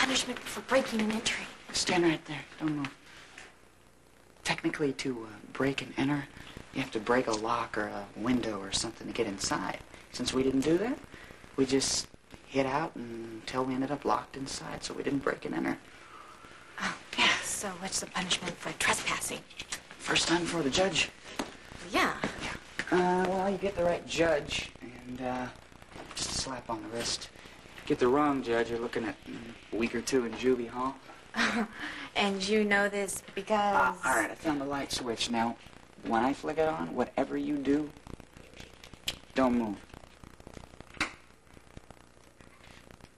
punishment for breaking and entering? Stand right there. Don't move. Technically, to break and enter, you have to break a lock or a window or something to get inside. Since we didn't do that, we just hid out until we ended up locked inside, so we didn't break and enter. Oh, yeah. So what's the punishment for trespassing? First time before the judge. Yeah. Well, you get the right judge, and just a slap on the wrist. Get the wrong judge, you're looking at a week or two in juvie hall. And you know this because... all right, I found the light switch. Now, when I flick it on, whatever you do, don't move.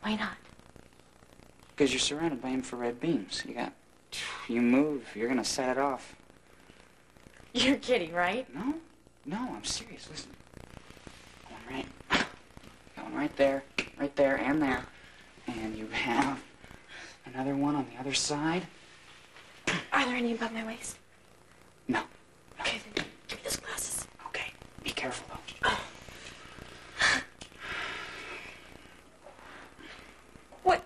Why not? Because you're surrounded by infrared beams. You move, you're going to set it off. You're kidding, right? No, I'm serious. Listen. Going right there, and there. And you have another one on the other side. Are there any above my waist? No. Okay, then give me those glasses. Okay, be careful, though. What?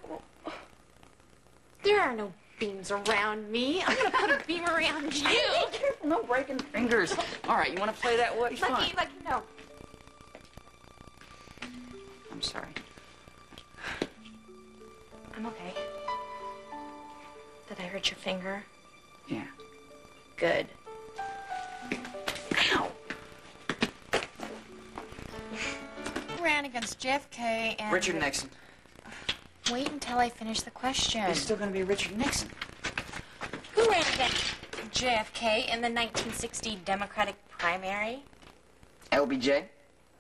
There are no beams around me. I'm going to put a beam around you. Be careful, no breaking fingers. All right, you want to play that way? Fine. Lucky, no. I'm sorry. I'm okay. Did I hurt your finger? Yeah. Good. Ow! Who ran against JFK and... Richard Nixon. Wait until I finish the question. It's still going to be Richard Nixon. Who ran against JFK in the 1960 Democratic primary? LBJ.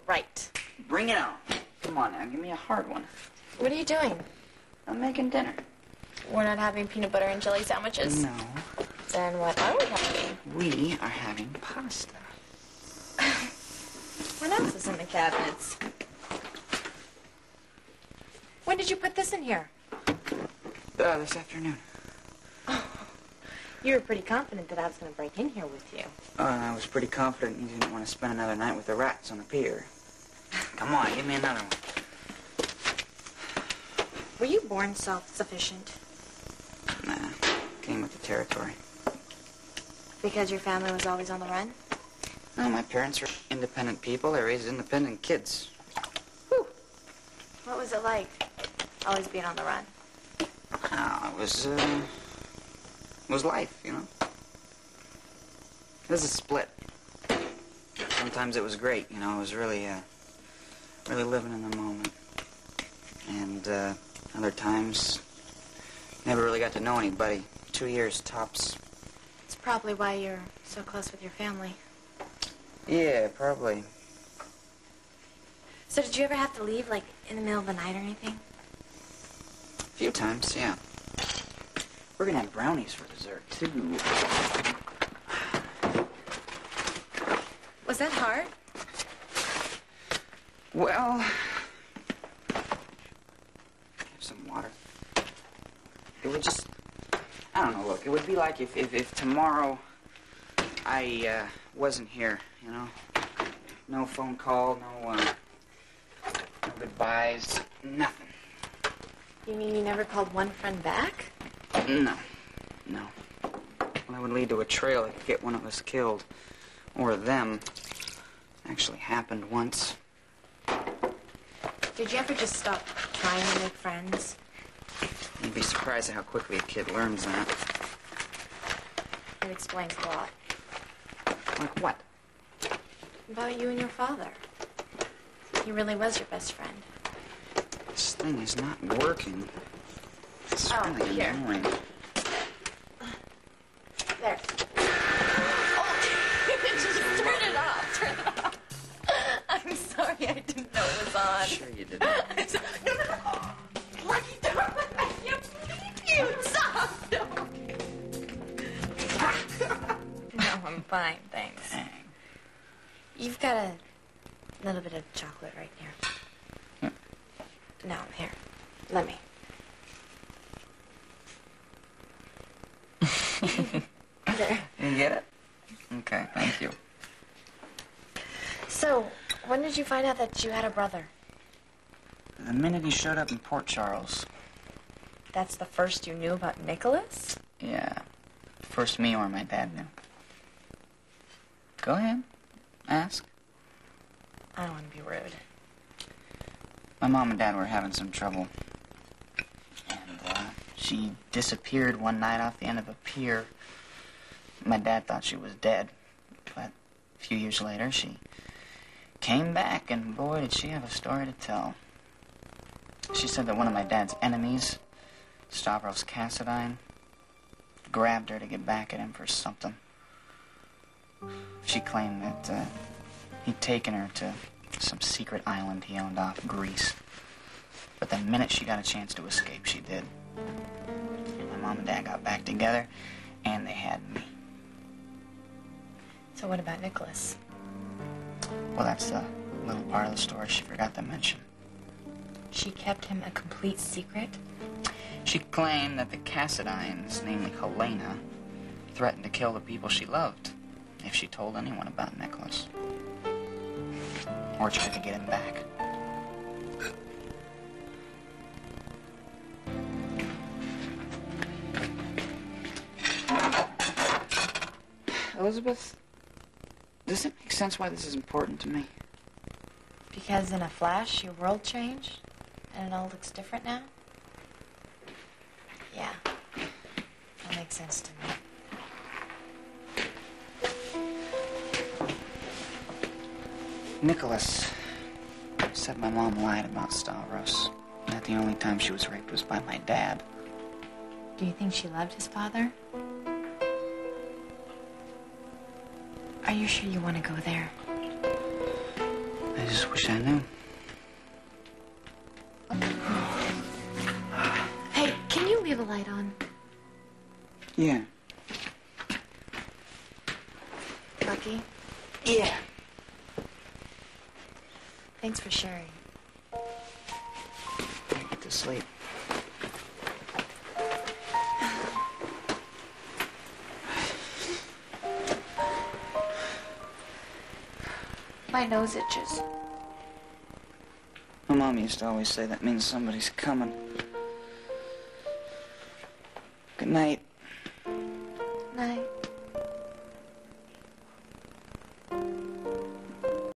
Right. Bring it on. Come on now, give me a hard one. What are you doing? I'm making dinner. We're not having peanut butter and jelly sandwiches? No. Then what are we having? We are having pasta. What else is in the cabinets? When did you put this in here? This afternoon. Oh, you were pretty confident that I was going to break in here with you. I was pretty confident you didn't want to spend another night with the rats on the pier. Come on, give me another one. Were you born self-sufficient? Nah, came with the territory. Because your family was always on the run? No, my parents were independent people. They raised independent kids. Whew. What was it like, always being on the run? Oh, it was life, you know. It was a split. Sometimes it was great, you know. It was really living in the moment. And other times, never really got to know anybody. 2 years tops. It's probably why you're so close with your family. Yeah, probably. So did you ever have to leave, like, in the middle of the night or anything? A few times, yeah. We're gonna have brownies for dessert, too. Was that hard? Well... Have some water. It would just... I don't know, look, it would be like if tomorrow I wasn't here, you know? No phone call, no goodbyes, nothing. You mean you never called one friend back? No. Well, that would lead to a trail that could get one of us killed. Or them. Actually happened once. Did you ever just stop trying to make friends? You'd be surprised at how quickly a kid learns that. It explains a lot. Like what? About you and your father. He really was your best friend. This thing is not working. It's really here. annoying. There. Oh, just turn it off. Turn it off. I'm sorry, I didn't know it was on. Sure you didn't. Lucky dog. I can't believe you. Stop. No, I'm fine, thanks. Dang. You've got a little bit of chocolate right here. No, here. Let me. There. You get it? Okay, thank you. So, when did you find out that you had a brother? The minute he showed up in Port Charles. That's the first you knew about Nicholas? Yeah. First me or my dad knew. Go ahead. Ask. I don't want to be rude. My mom and dad were having some trouble. And, she disappeared one night off the end of a pier. My dad thought she was dead. But a few years later, she came back, and boy, did she have a story to tell. She said that one of my dad's enemies, Stavros Cassadine, grabbed her to get back at him for something. She claimed that he'd taken her to some secret island he owned off Greece. But the minute she got a chance to escape, she did. And my mom and dad got back together, and they had me. So what about Nicholas? Well, that's the little part of the story she forgot to mention. She kept him a complete secret? She claimed that the Cassadines, namely Helena, threatened to kill the people she loved if she told anyone about Nicholas. Or tried to get him back. Elizabeth, does it make sense why this is important to me? Because in a flash, your world changed, and it all looks different now? Yeah, that makes sense to me. Nicholas said my mom lied about Stavros. That the only time she was raped was by my dad. Do you think she loved his father? Are you sure you want to go there? I just wish I knew. Hey, can you leave a light on? Yeah. Lucky? Yeah. Thanks for sharing. Get to sleep. My nose itches. My mom used to always say that means somebody's coming. Good night. Night.